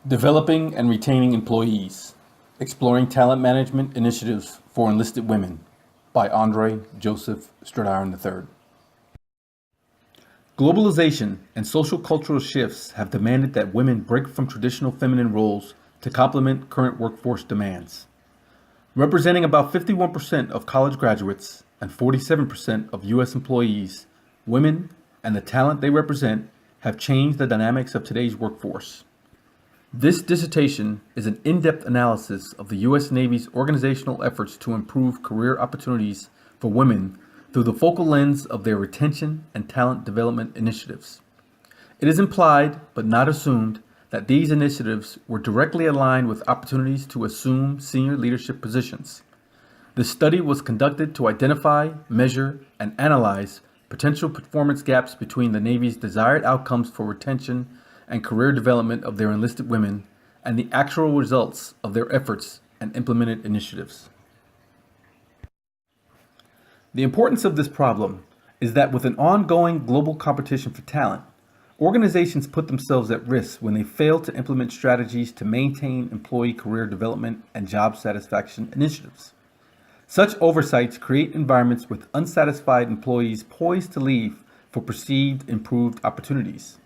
Developing and Retaining Employees, Exploring Talent Management Initiatives for Enlisted Women by Andre Joseph Stridiron III. Globalization and social cultural shifts have demanded that women break from traditional feminine roles to complement current workforce demands. Representing about 51% of college graduates and 47% of U.S. employees, women and the talent they represent have changed the dynamics of today's workforce. This dissertation is an in-depth analysis of the U.S. Navy's organizational efforts to improve career opportunities for women through the focal lens of their retention and talent development initiatives. It is implied, but not assumed, that these initiatives were directly aligned with opportunities to assume senior leadership positions. This study was conducted to identify, measure, and analyze potential performance gaps between the Navy's desired outcomes for retention and career development of their enlisted women and the actual results of their efforts and implemented initiatives. The importance of this problem is that with an ongoing global competition for talent, organizations put themselves at risk when they fail to implement strategies to maintain employee career development and job satisfaction initiatives. Such oversights create environments with unsatisfied employees poised to leave for perceived improved opportunities.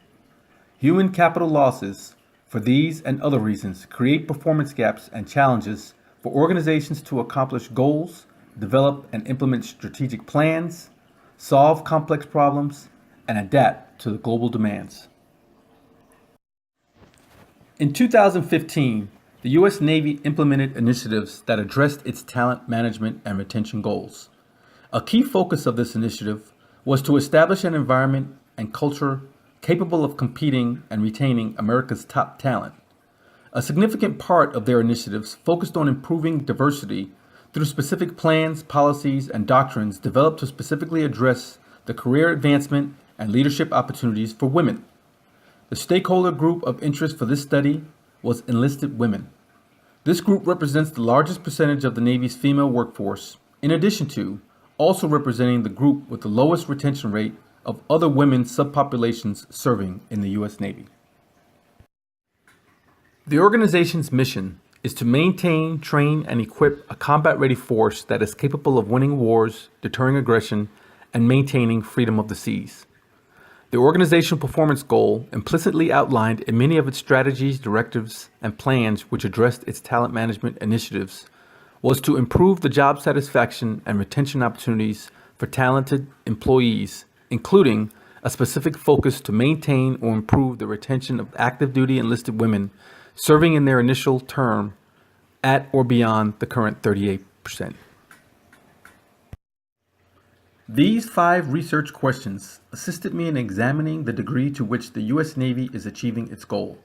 Human capital losses for these and other reasons create performance gaps and challenges for organizations to accomplish goals, develop and implement strategic plans, solve complex problems, and adapt to the global demands. In 2015, the U.S. Navy implemented initiatives that addressed its talent management and retention goals. A key focus of this initiative was to establish an environment and culture capable of competing and retaining America's top talent. A significant part of their initiatives focused on improving diversity through specific plans, policies, and doctrines developed to specifically address the career advancement and leadership opportunities for women. The stakeholder group of interest for this study was enlisted women. This group represents the largest percentage of the Navy's female workforce, in addition to also representing the group with the lowest retention rate of other women subpopulations serving in the U.S. Navy. The organization's mission is to maintain, train, and equip a combat-ready force that is capable of winning wars, deterring aggression, and maintaining freedom of the seas. The organizational performance goal, implicitly outlined in many of its strategies, directives, and plans which addressed its talent management initiatives, was to improve the job satisfaction and retention opportunities for talented employees, including a specific focus to maintain or improve the retention of active duty enlisted women serving in their initial term at or beyond the current 38%. These 5 research questions assisted me in examining the degree to which the U.S. Navy is achieving its goal.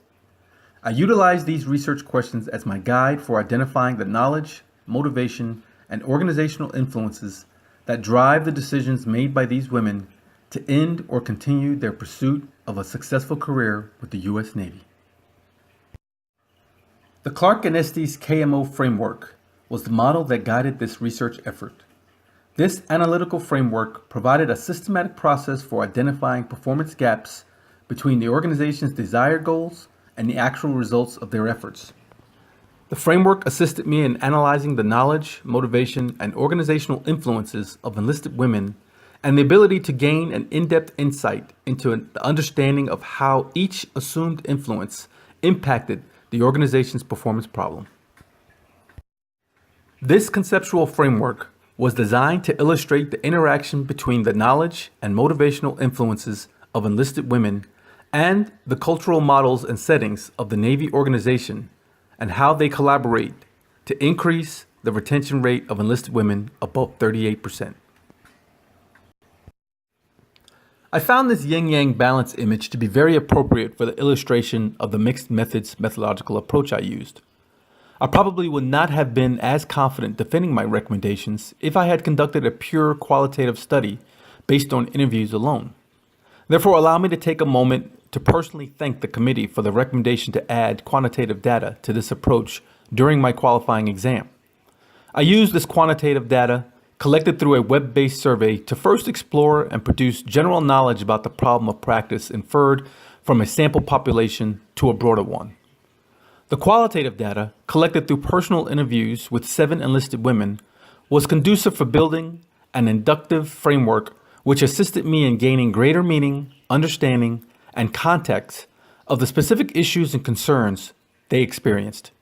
I utilized these research questions as my guide for identifying the knowledge, motivation, and organizational influences that drive the decisions made by these women to end or continue their pursuit of a successful career with the U.S. Navy. The Clark and Estes KMO framework was the model that guided this research effort. This analytical framework provided a systematic process for identifying performance gaps between the organization's desired goals and the actual results of their efforts. The framework assisted me in analyzing the knowledge, motivation, and organizational influences of enlisted women and the ability to gain an in-depth insight into the understanding of how each assumed influence impacted the organization's performance problem. This conceptual framework was designed to illustrate the interaction between the knowledge and motivational influences of enlisted women and the cultural models and settings of the Navy organization and how they collaborate to increase the retention rate of enlisted women above 38%. I found this yin-yang balance image to be very appropriate for the illustration of the mixed methods methodological approach I used. I probably would not have been as confident defending my recommendations if I had conducted a pure qualitative study based on interviews alone. Therefore, allow me to take a moment to personally thank the committee for the recommendation to add quantitative data to this approach during my qualifying exam. I used this quantitative data collected through a web-based survey to first explore and produce general knowledge about the problem of practice inferred from a sample population to a broader one. The qualitative data, collected through personal interviews with 7 enlisted women, was conducive for building an inductive framework which assisted me in gaining greater meaning, understanding, and context of the specific issues and concerns they experienced.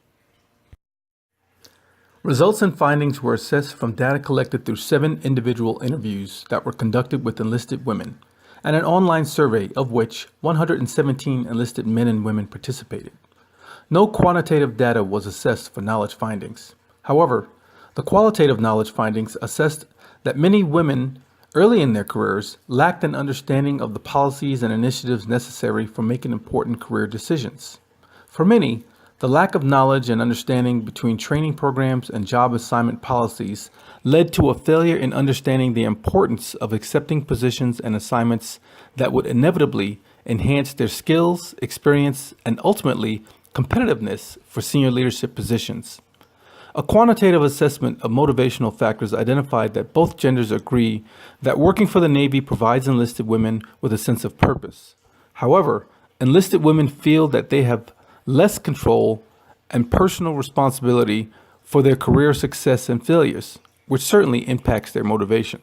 Results and findings were assessed from data collected through 7 individual interviews that were conducted with enlisted women, and an online survey of which 117 enlisted men and women participated. No quantitative data was assessed for knowledge findings. However, the qualitative knowledge findings assessed that many women early in their careers lacked an understanding of the policies and initiatives necessary for making important career decisions. For many, the lack of knowledge and understanding between training programs and job assignment policies led to a failure in understanding the importance of accepting positions and assignments that would inevitably enhance their skills, experience, and ultimately competitiveness for senior leadership positions. A quantitative assessment of motivational factors identified that both genders agree that working for the Navy provides enlisted women with a sense of purpose. However, enlisted women feel that they have less control and personal responsibility for their career success and failures, which certainly impacts their motivation.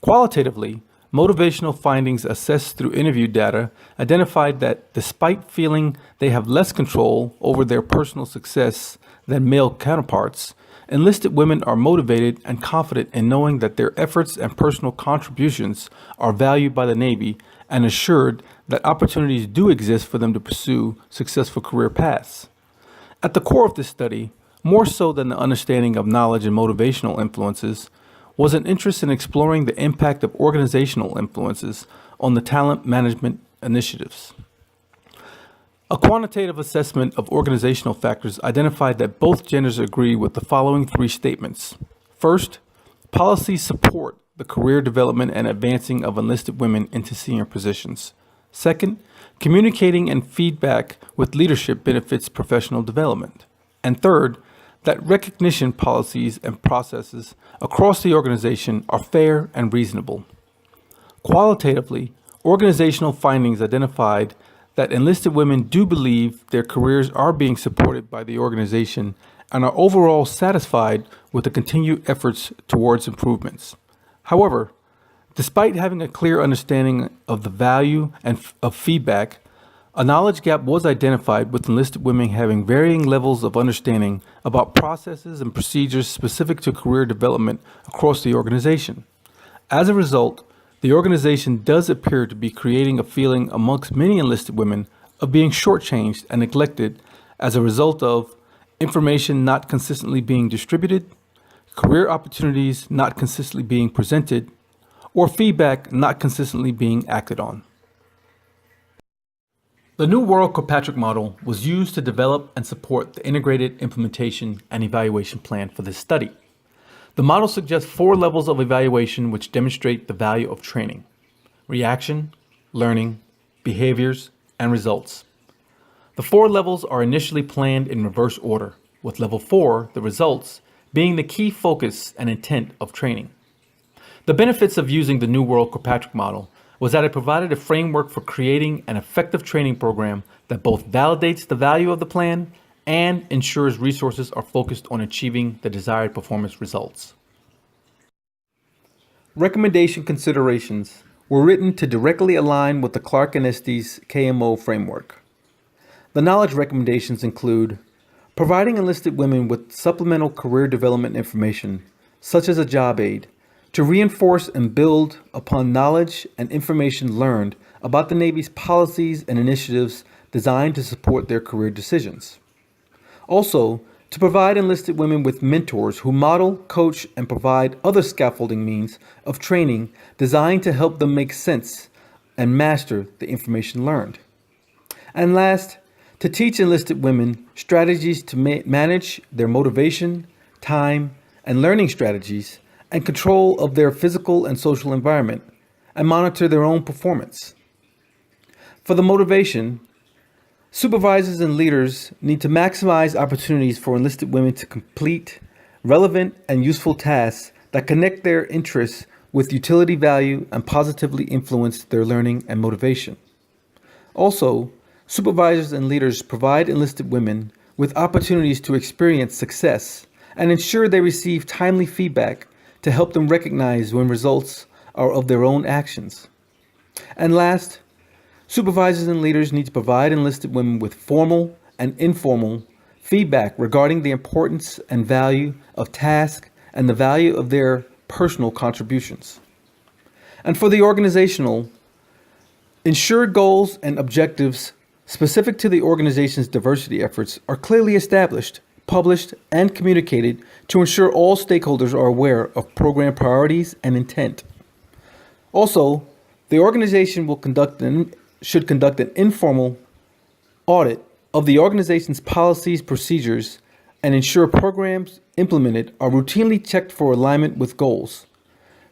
Qualitatively, motivational findings assessed through interview data identified that despite feeling they have less control over their personal success than male counterparts, enlisted women are motivated and confident in knowing that their efforts and personal contributions are valued by the Navy and assured that opportunities do exist for them to pursue successful career paths. At the core of this study, more so than the understanding of knowledge and motivational influences, was an interest in exploring the impact of organizational influences on the talent management initiatives. A quantitative assessment of organizational factors identified that both genders agree with the following 3 statements. First, policies support the career development and advancing of enlisted women into senior positions. Second, communicating and feedback with leadership benefits professional development. And third, that recognition policies and processes across the organization are fair and reasonable. Qualitatively, organizational findings identified that enlisted women do believe their careers are being supported by the organization and are overall satisfied with the continued efforts towards improvements. However, despite having a clear understanding of the value and of feedback, a knowledge gap was identified with enlisted women having varying levels of understanding about processes and procedures specific to career development across the organization. As a result, the organization does appear to be creating a feeling amongst many enlisted women of being shortchanged and neglected as a result of information not consistently being distributed, career opportunities not consistently being presented, or feedback not consistently being acted on. The New World Kirkpatrick model was used to develop and support the integrated implementation and evaluation plan for this study. The model suggests 4 levels of evaluation which demonstrate the value of training: reaction, learning, behaviors, and results. The 4 levels are initially planned in reverse order, with level 4, the results, being the key focus and intent of training. The benefits of using the New World Kirkpatrick model was that it provided a framework for creating an effective training program that both validates the value of the plan and ensures resources are focused on achieving the desired performance results. Recommendation considerations were written to directly align with the Clark and Estes KMO framework. The knowledge recommendations include providing enlisted women with supplemental career development information, such as a job aid, to reinforce and build upon knowledge and information learned about the Navy's policies and initiatives designed to support their career decisions. Also, to provide enlisted women with mentors who model, coach, and provide other scaffolding means of training designed to help them make sense and master the information learned. And last, to teach enlisted women strategies to manage their motivation, time, and learning strategies, and control of their physical and social environment, and monitor their own performance. For the motivation, supervisors and leaders need to maximize opportunities for enlisted women to complete relevant and useful tasks that connect their interests with utility value and positively influence their learning and motivation. Also, Supervisors and leaders provide enlisted women with opportunities to experience success and ensure they receive timely feedback to help them recognize when results are of their own actions. And last, supervisors and leaders need to provide enlisted women with formal and informal feedback regarding the importance and value of tasks and the value of their personal contributions. And for the organizational, ensure goals and objectives specific to the organization's diversity efforts are clearly established, published, and communicated to ensure all stakeholders are aware of program priorities and intent. Also, the organization should conduct an informal audit of the organization's policies, procedures, and ensure programs implemented are routinely checked for alignment with goals.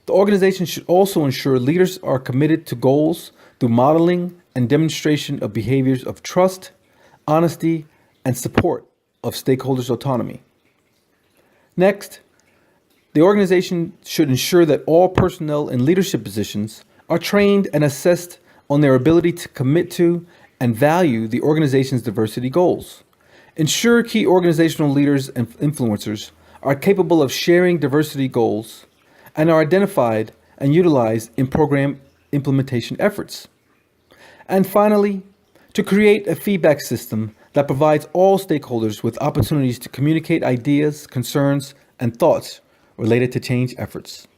The organization should also ensure leaders are committed to goals through modeling and demonstration of behaviors of trust, honesty, and support of stakeholders' autonomy. Next, the organization should ensure that all personnel in leadership positions are trained and assessed on their ability to commit to and value the organization's diversity goals. Ensure key organizational leaders and influencers are capable of sharing diversity goals and are identified and utilized in program implementation efforts. And finally, to create a feedback system that provides all stakeholders with opportunities to communicate ideas, concerns, and thoughts related to change efforts.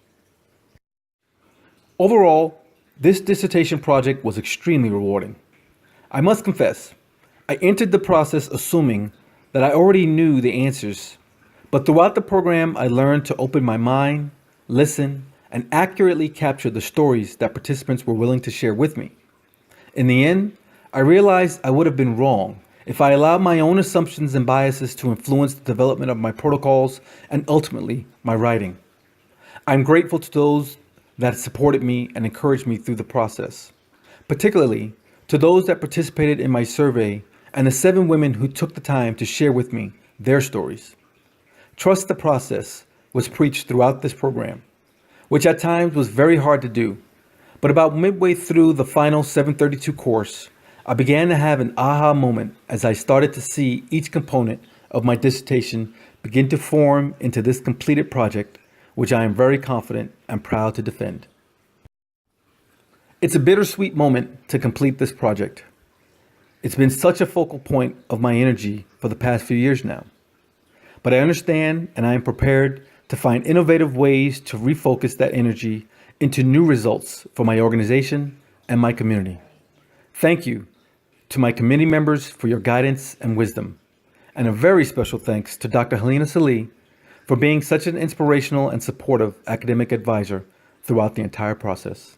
Overall, this dissertation project was extremely rewarding. I must confess, I entered the process assuming that I already knew the answers, but throughout the program I learned to open my mind, listen, and accurately capture the stories that participants were willing to share with me. In the end, I realized I would have been wrong if I allowed my own assumptions and biases to influence the development of my protocols and ultimately my writing. I'm grateful to those that supported me and encouraged me through the process, particularly to those that participated in my survey and the 7 women who took the time to share with me their stories. Trust the process was preached throughout this program, which at times was very hard to do. But about midway through the final 732 course, I began to have an aha moment as I started to see each component of my dissertation begin to form into this completed project, which I am very confident and proud to defend. It's a bittersweet moment to complete this project. It's been such a focal point of my energy for the past few years now. But I understand and I am prepared to find innovative ways to refocus that energy into new results for my organization and my community. Thank you to my committee members for your guidance and wisdom. And a very special thanks to Dr. Helena Salih for being such an inspirational and supportive academic advisor throughout the entire process.